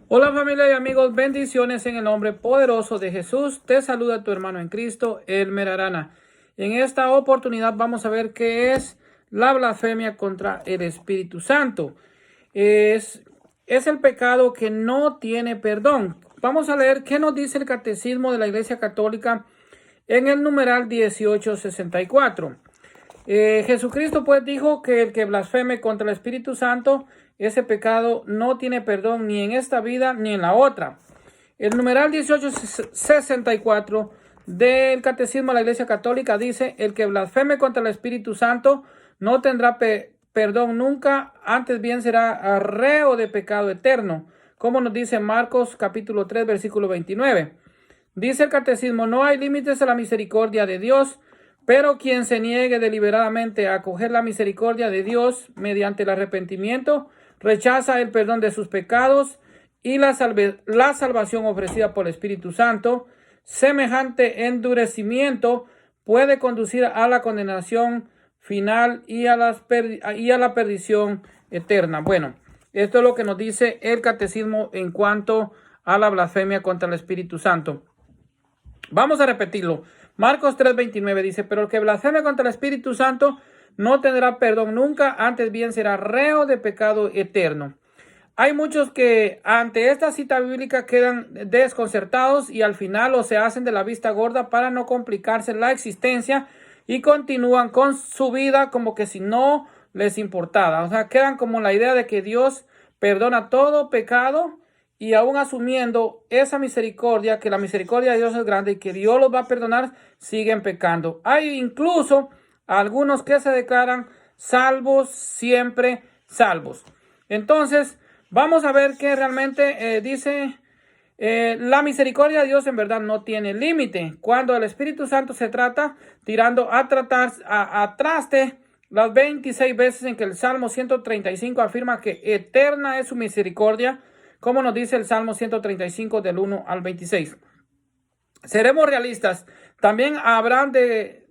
Hola familia y amigos, bendiciones en el nombre poderoso de Jesús. Te saluda tu hermano en Cristo, Elmer Arana. En esta oportunidad vamos a ver qué es la blasfemia contra el Espíritu Santo. Es el pecado que no tiene perdón. Vamos a leer qué nos dice el Catecismo de la Iglesia Católica en el numeral 1864. Jesucristo pues dijo que el que blasfeme contra el Espíritu Santo, ese pecado no tiene perdón ni en esta vida ni en la otra. El numeral 1864 del Catecismo de la Iglesia Católica dice: el que blasfeme contra el Espíritu Santo no tendrá perdón nunca, antes bien será reo de pecado eterno, como nos dice Marcos capítulo 3 versículo 29. Dice el Catecismo: no hay límites a la misericordia de Dios, pero quien se niegue deliberadamente a acoger la misericordia de Dios mediante el arrepentimiento, rechaza el perdón de sus pecados y la salvación ofrecida por el Espíritu Santo. Semejante endurecimiento puede conducir a la condenación final y a la perdición eterna. Bueno, esto es lo que nos dice el Catecismo en cuanto a la blasfemia contra el Espíritu Santo. Vamos a repetirlo. Marcos 3:29 dice: pero el que blasfeme contra el Espíritu Santo no tendrá perdón nunca, antes bien será reo de pecado eterno. Hay muchos que ante esta cita bíblica quedan desconcertados y al final o se hacen de la vista gorda para no complicarse la existencia y continúan con su vida como que si no les importara. O sea, quedan como la idea de que Dios perdona todo pecado, y aún asumiendo esa misericordia, que la misericordia de Dios es grande y que Dios los va a perdonar, siguen pecando. Hay incluso algunos que se declaran salvos, siempre salvos. Entonces, vamos a ver que realmente dice: la misericordia de Dios en verdad no tiene límite. Cuando el Espíritu Santo se trata tirando a traste las 26 veces en que el Salmo 135 afirma que eterna es su misericordia, como nos dice el Salmo 135 del 1 al 26. Seremos realistas. También habrán de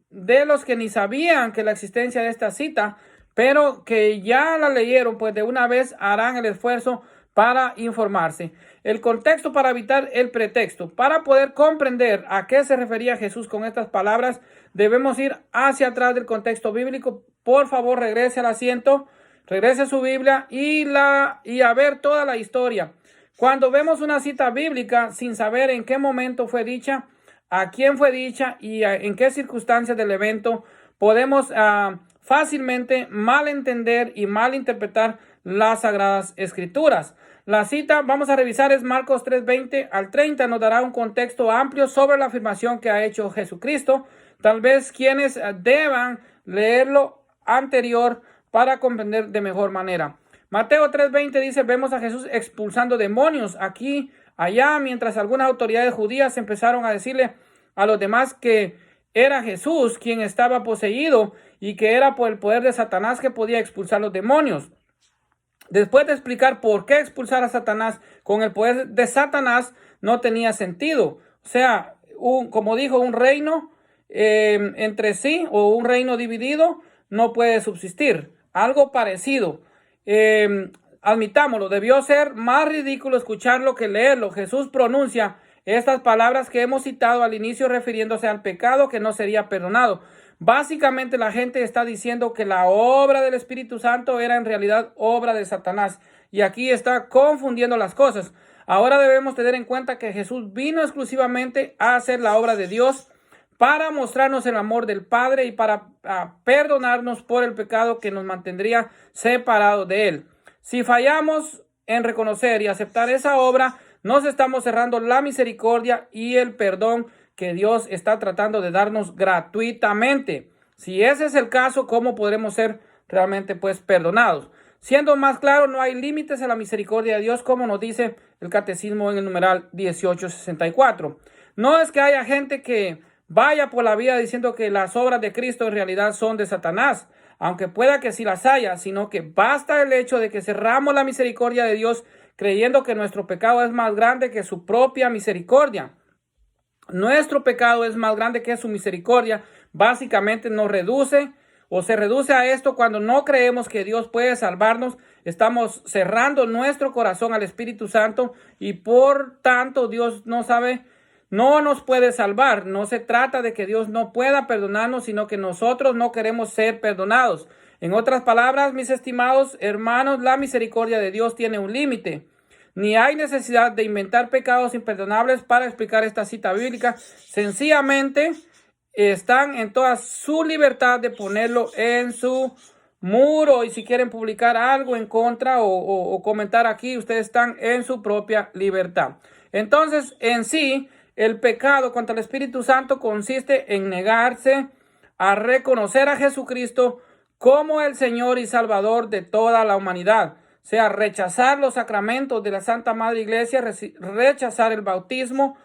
los que ni sabían que la existencia de esta cita, pero que ya la leyeron, pues de una vez harán el esfuerzo para informarse. El contexto para evitar el pretexto. Para poder comprender a qué se refería Jesús con estas palabras, debemos ir hacia atrás del contexto bíblico. Por favor, regrese al asiento, regrese a su Biblia y a ver toda la historia. Cuando vemos una cita bíblica sin saber en qué momento fue dicha, a quién fue dicha y en qué circunstancias del evento, podemos fácilmente malentender y malinterpretar las Sagradas Escrituras. La cita, vamos a revisar, es Marcos 3:20 al 30. Nos dará un contexto amplio sobre la afirmación que ha hecho Jesucristo. Tal vez quienes deban leerlo anterior para comprender de mejor manera. Mateo 3:20 dice: vemos a Jesús expulsando demonios aquí, allá, mientras algunas autoridades judías empezaron a decirle a los demás que era Jesús quien estaba poseído y que era por el poder de Satanás que podía expulsar los demonios. Después de explicar por qué expulsar a Satanás con el poder de Satanás no tenía sentido. O sea, como dijo, un reino entre sí o un reino dividido no puede subsistir. Algo parecido. Admitámoslo, debió ser más ridículo escucharlo que leerlo. Jesús pronuncia estas palabras que hemos citado al inicio refiriéndose al pecado que no sería perdonado. Básicamente la gente está diciendo que la obra del Espíritu Santo era en realidad obra de Satanás, y aquí está confundiendo las cosas. Ahora debemos tener en cuenta que Jesús vino exclusivamente a hacer la obra de Dios, para mostrarnos el amor del Padre y para perdonarnos por el pecado que nos mantendría separados de Él. Si fallamos en reconocer y aceptar esa obra, nos estamos cerrando la misericordia y el perdón que Dios está tratando de darnos gratuitamente. Si ese es el caso, ¿cómo podremos ser realmente perdonados? Siendo más claro, no hay límites a la misericordia de Dios, como nos dice el Catecismo en el numeral 1864. No es que haya gente que vaya por la vida diciendo que las obras de Cristo en realidad son de Satanás, aunque pueda que sí las haya, sino que basta el hecho de que cerramos la misericordia de Dios creyendo que nuestro pecado es más grande que su propia misericordia. Nuestro pecado es más grande que su misericordia. Básicamente nos reduce o se reduce a esto cuando no creemos que Dios puede salvarnos estamos cerrando nuestro corazón al Espíritu Santo y por tanto Dios no nos puede salvar. No se trata de que Dios no pueda perdonarnos, sino que nosotros no queremos ser perdonados. En otras palabras, mis estimados hermanos, la misericordia de Dios tiene un límite. Ni hay necesidad de inventar pecados imperdonables para explicar esta cita bíblica. Sencillamente están en toda su libertad de ponerlo en su muro, y si quieren publicar algo en contra o comentar aquí, ustedes están en su propia libertad. Entonces, en sí, el pecado contra el Espíritu Santo consiste en negarse a reconocer a Jesucristo como el Señor y Salvador de toda la humanidad. O sea, rechazar los sacramentos de la Santa Madre Iglesia, rechazar el bautismo,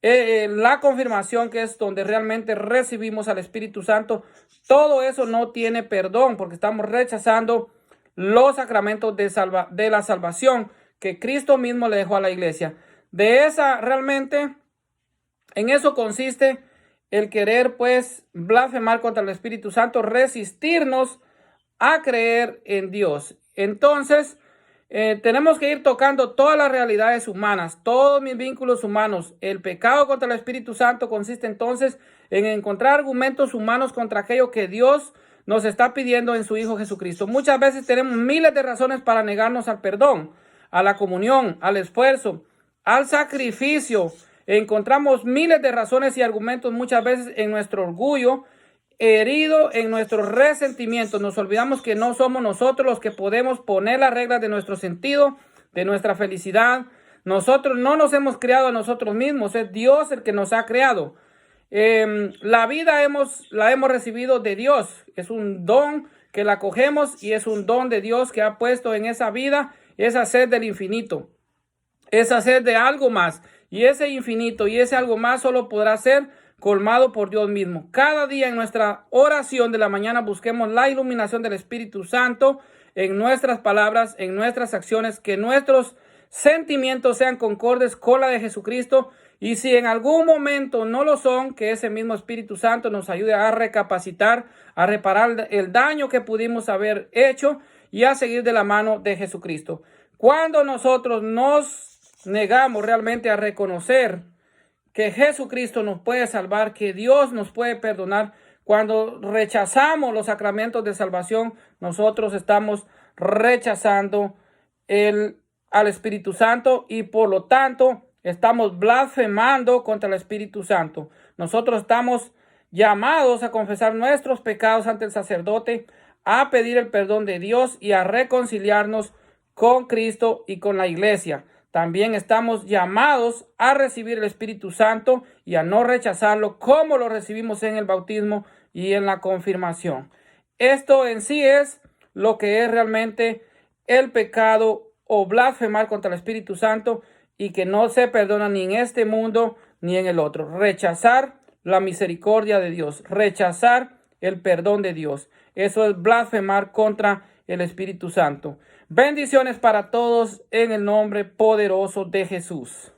la confirmación, que es donde realmente recibimos al Espíritu Santo. Todo eso no tiene perdón, porque estamos rechazando los sacramentos de la salvación que Cristo mismo le dejó a la iglesia. En eso consiste el querer, pues, blasfemar contra el Espíritu Santo, resistirnos a creer en Dios. Entonces, tenemos que ir tocando todas las realidades humanas, todos mis vínculos humanos. El pecado contra el Espíritu Santo consiste entonces en encontrar argumentos humanos contra aquello que Dios nos está pidiendo en su Hijo Jesucristo. Muchas veces tenemos miles de razones para negarnos al perdón, a la comunión, al esfuerzo, al sacrificio. Encontramos miles de razones y argumentos muchas veces en nuestro orgullo, herido en nuestro resentimiento. Nos olvidamos que no somos nosotros los que podemos poner las reglas de nuestro sentido, de nuestra felicidad. Nosotros no nos hemos creado a nosotros mismos, es Dios el que nos ha creado. La vida la hemos recibido de Dios, es un don que la cogemos y es un don de Dios que ha puesto en esa vida, esa sed del infinito, esa sed de algo más, y ese infinito y ese algo más solo podrá ser colmado por Dios mismo. Cada día en nuestra oración de la mañana busquemos la iluminación del Espíritu Santo en nuestras palabras, en nuestras acciones, que nuestros sentimientos sean concordes con la de Jesucristo, y si en algún momento no lo son, que ese mismo Espíritu Santo nos ayude a recapacitar, a reparar el daño que pudimos haber hecho y a seguir de la mano de Jesucristo. Cuando nosotros nos negamos realmente a reconocer que Jesucristo nos puede salvar, que Dios nos puede perdonar, cuando rechazamos los sacramentos de salvación, nosotros estamos rechazando al Espíritu Santo y por lo tanto estamos blasfemando contra el Espíritu Santo. Nosotros estamos llamados a confesar nuestros pecados ante el sacerdote, a pedir el perdón de Dios y a reconciliarnos con Cristo y con la iglesia. También estamos llamados a recibir el Espíritu Santo y a no rechazarlo como lo recibimos en el bautismo y en la confirmación. Esto en sí es lo que es realmente el pecado o blasfemar contra el Espíritu Santo, y que no se perdona ni en este mundo ni en el otro. Rechazar la misericordia de Dios, rechazar el perdón de Dios. Eso es blasfemar contra el Espíritu Santo. Bendiciones para todos en el nombre poderoso de Jesús.